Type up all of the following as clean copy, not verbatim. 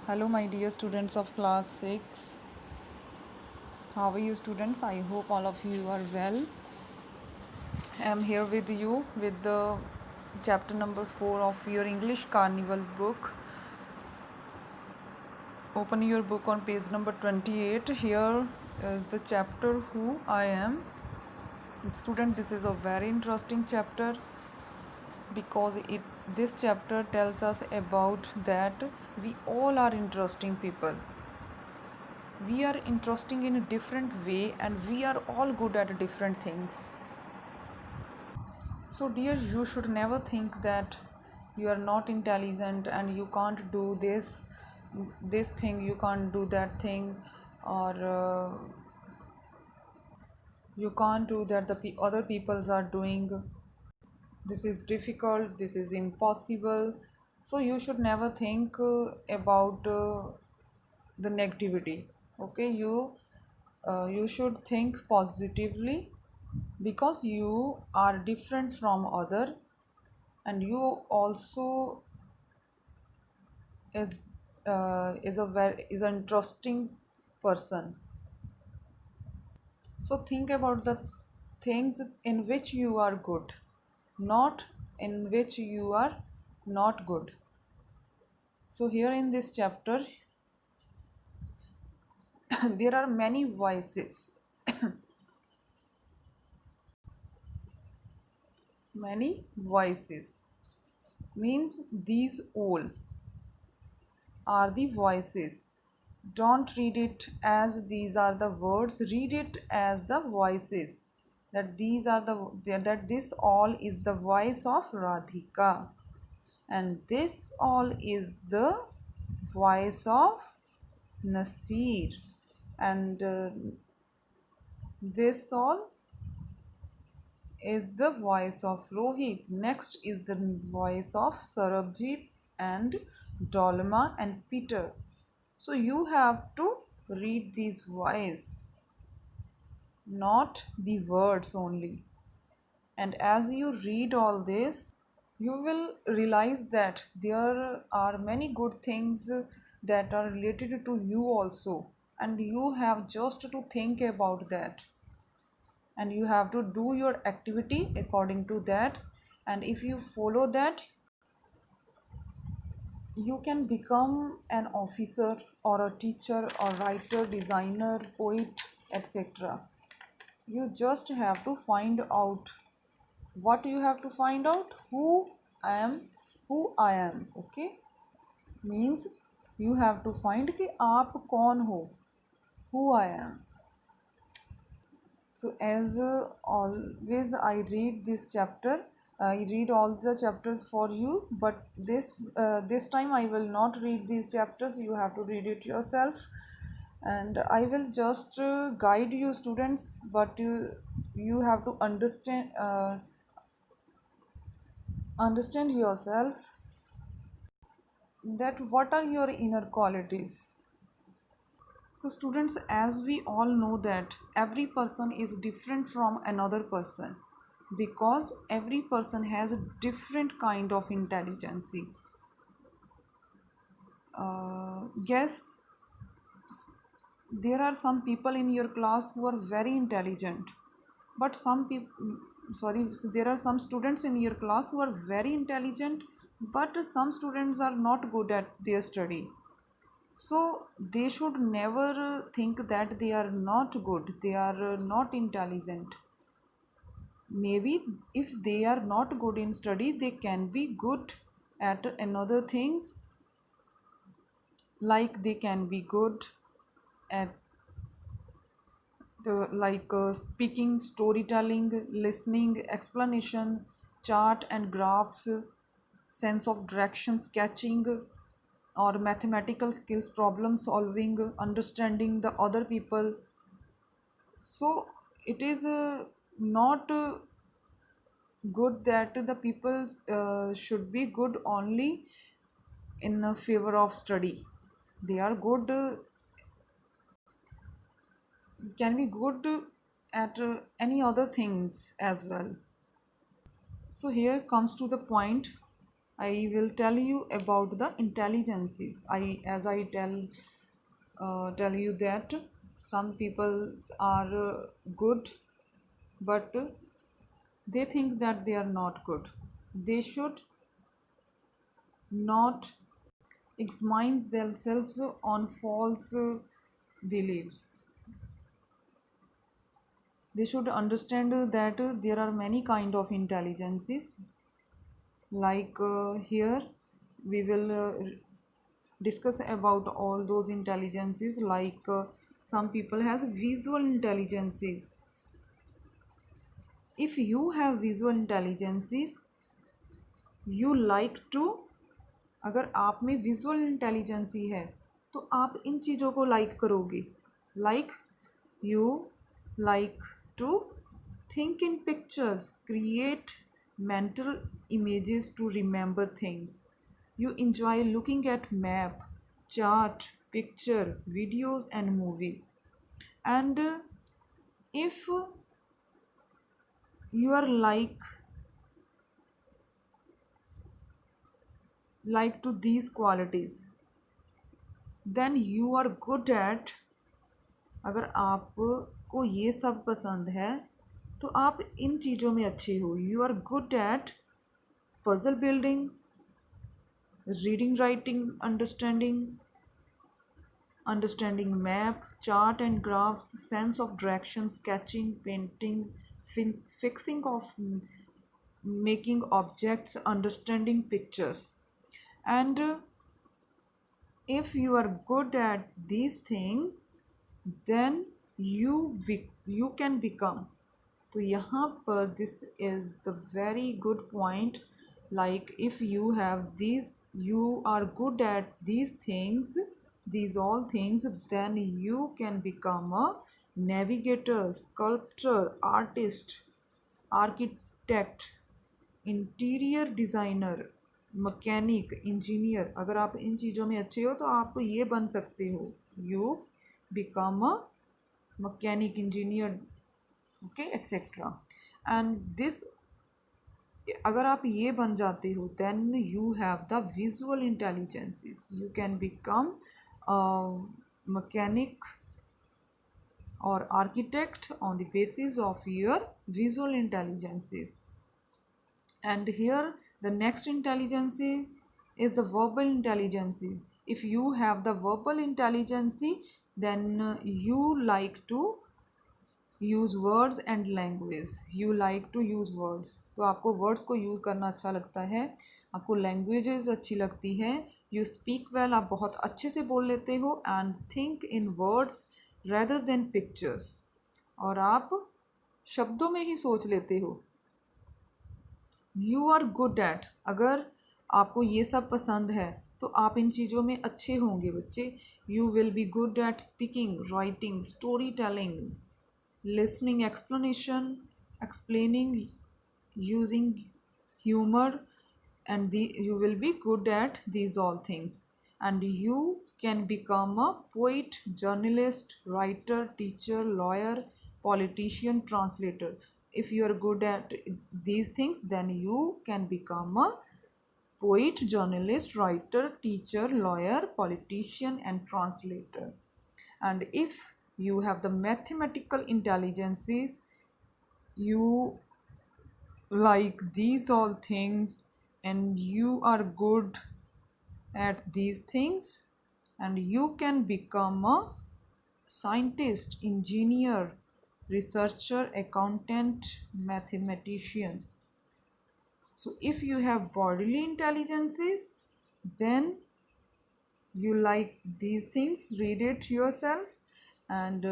Hello, my dear students of class 6. How are you, students? I hope all of you are well. I am here with you with the chapter number 4 of your English Carnival book. Open your book on page number 28. Here is the chapter Who I Am. Student, this is a very interesting chapter because this chapter tells us about that we all are interesting people. We are interesting in a different way and we are all good at different things. So dear, you should never think that you are not intelligent and you can't do this thing, you can't do that thing, or you can't do that the other peoples are doing. This is difficult, this is impossible. So you should never think about the negativity. Okay, you should think positively because you are different from other, and you also is an interesting person. So think about the things in which you are good, not in which you are not good. So here in this chapter there are many voices. Many voices means these all are the voices. Don't read it as these are the words, read it as the voices. That these are that this all is the voice of Radhika, and this all is the voice of Nasir, and this all is the voice of Rohit. Next is the voice of Sarabjit and Dolma and Peter. So you have to read these voice, not the words only. And as you read all this, you will realize that there are many good things that are related to you also. And you have just to think about that. And you have to do your activity according to that. And if you follow that, you can become an officer or a teacher or writer, designer, poet, etc. You just have to find out what you have to find out. Who I am. Okay, means you have to find कि आप कौन हो, who I am. So as always I read this chapter, I read all the chapters for you, but this time I will not read these chapters. You have to read it yourself, and I will just guide you, students, but you have to understand yourself that what are your inner qualities. So students, as we all know that every person is different from another person because every person has a different kind of intelligence. Yes, there are some people in your class who are very intelligent, but some people, sorry, so there are some students in your class who are very intelligent, but some students are not good at their study. So they should never think that they are not good, they are not intelligent. Maybe if they are not good in study, they can be good at another things, like they can be good at the speaking, storytelling, listening, explanation, chart and graphs, sense of direction, sketching, or mathematical skills, problem solving, understanding the other people. So it is not good that the people should be good only in favor of study. They are good, can be good at any other things as well. So here comes to the point. I will tell you about the intelligences. Tell you that some people are good, but they think that they are not good. They should not examine themselves on false beliefs. They should understand that there are many kind of intelligences. Like here we will discuss about all those intelligences. Like some people has visual intelligences. If you have visual intelligences, you like to, अगर आप में visual intelligence है तो आप इन चीज़ों को like करोगे. Like you like to think in pictures, create mental images to remember things. You enjoy looking at map, chart, picture, videos and movies. And if you are like to these qualities, then you are good at, अगर आपको ये सब पसंद है तो आप इन चीज़ों में अच्छे हो. You are good at puzzle building, reading, writing, understanding map, chart and graphs, sense of direction, sketching, painting, fixing of making objects, understanding pictures. And if you are good at these things, then you can become. तो यहाँ पर this is the very good point. Like if you have these, you are good at these things, these all things, then you can become a navigator, sculptor, artist, architect, interior designer, mechanic, engineer. अगर आप इन चीज़ों में अच्छे हो तो आप ये बन सकते हो. You become a mechanic, engineer, okay, etcetera. And this, अगर आप ये बन जाते हो then you have the visual intelligences. You can become mechanic or architect on the basis of your visual intelligences. And here the next intelligence is the verbal intelligences. If you have the verbal intelligence, then you like to use words and language. You like to use words. तो आपको words को use करना अच्छा लगता है, आपको languages अच्छी लगती है. You speak well, आप बहुत अच्छे से बोल लेते हो. And think in words rather than pictures. और आप शब्दों में ही सोच लेते हो. यू आर गुड एट, अगर आपको ये सब पसंद है तो आप इन चीज़ों में अच्छे होंगे बच्चे. You will be good at speaking, writing, story telling, listening, explanation, explaining, using humor, and you will be good at these all things. And you can become a poet, journalist, writer, teacher, lawyer, politician, translator. If you are good at these things, then you can become a poet, journalist, writer, teacher, lawyer, politician and translator. And if you have the mathematical intelligences, you like these all things and you are good at these things, and you can become a scientist, engineer, researcher, accountant, mathematician. So if you have bodily intelligences, then you like these things, read it yourself. And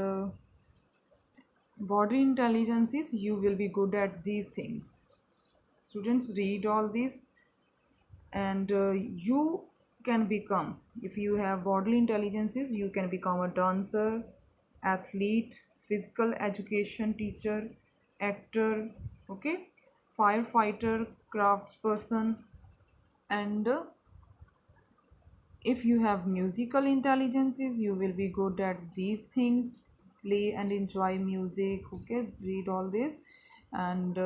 body intelligences, you will be good at these things. Students, read all these, and you can become, if you have bodily intelligences, you can become a dancer, athlete, physical education teacher, actor, okay, firefighter, craftsperson. And if you have musical intelligences, you will be good at these things, play and enjoy music, okay, read all this. And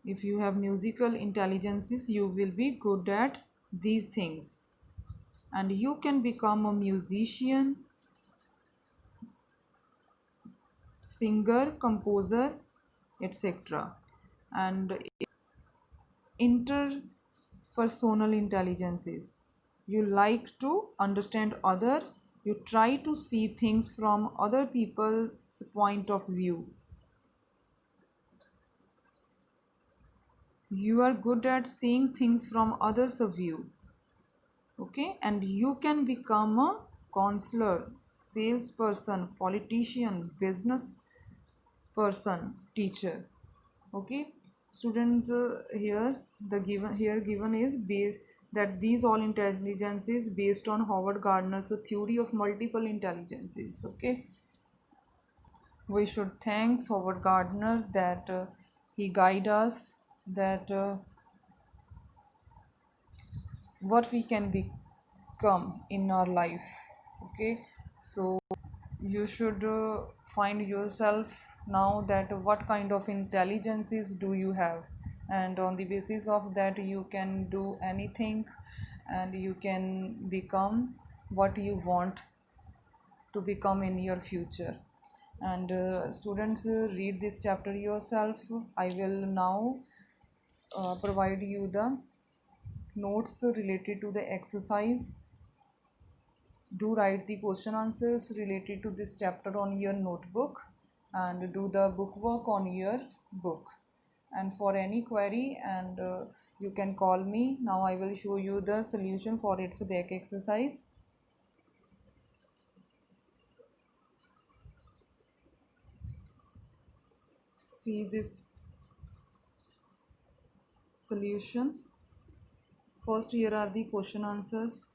If you have musical intelligences, you will be good at these things, and you can become a musician, singer, composer, etc. And interpersonal intelligences, you like to understand other, you try to see things from other people's point of view. You are good at seeing things from others of view. Okay, and you can become a counselor, salesperson, politician, business person, teacher. Okay, students, here given is based that these all intelligences based on Howard Gardner's theory of multiple intelligences. Okay, we should thanks Howard Gardner that he guide us that what we can become in our life. Okay, so you should find yourself now that what kind of intelligences do you have, and on the basis of that you can do anything, and you can become what you want to become in your future. And students, read this chapter yourself. I will now provide you the notes related to the exercise. Do write the question answers related to this chapter on your notebook, and do the book work on your book. And for any query, and you can call me. Now I will show you the solution for its back exercise. See this solution. First, here are the question answers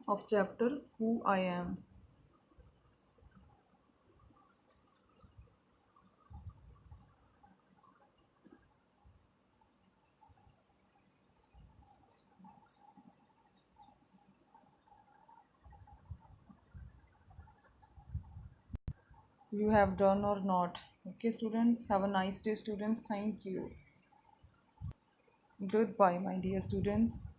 of chapter Who I Am. You have done or not? Okay, students, have a nice day, students. Thank you. Goodbye, my dear students.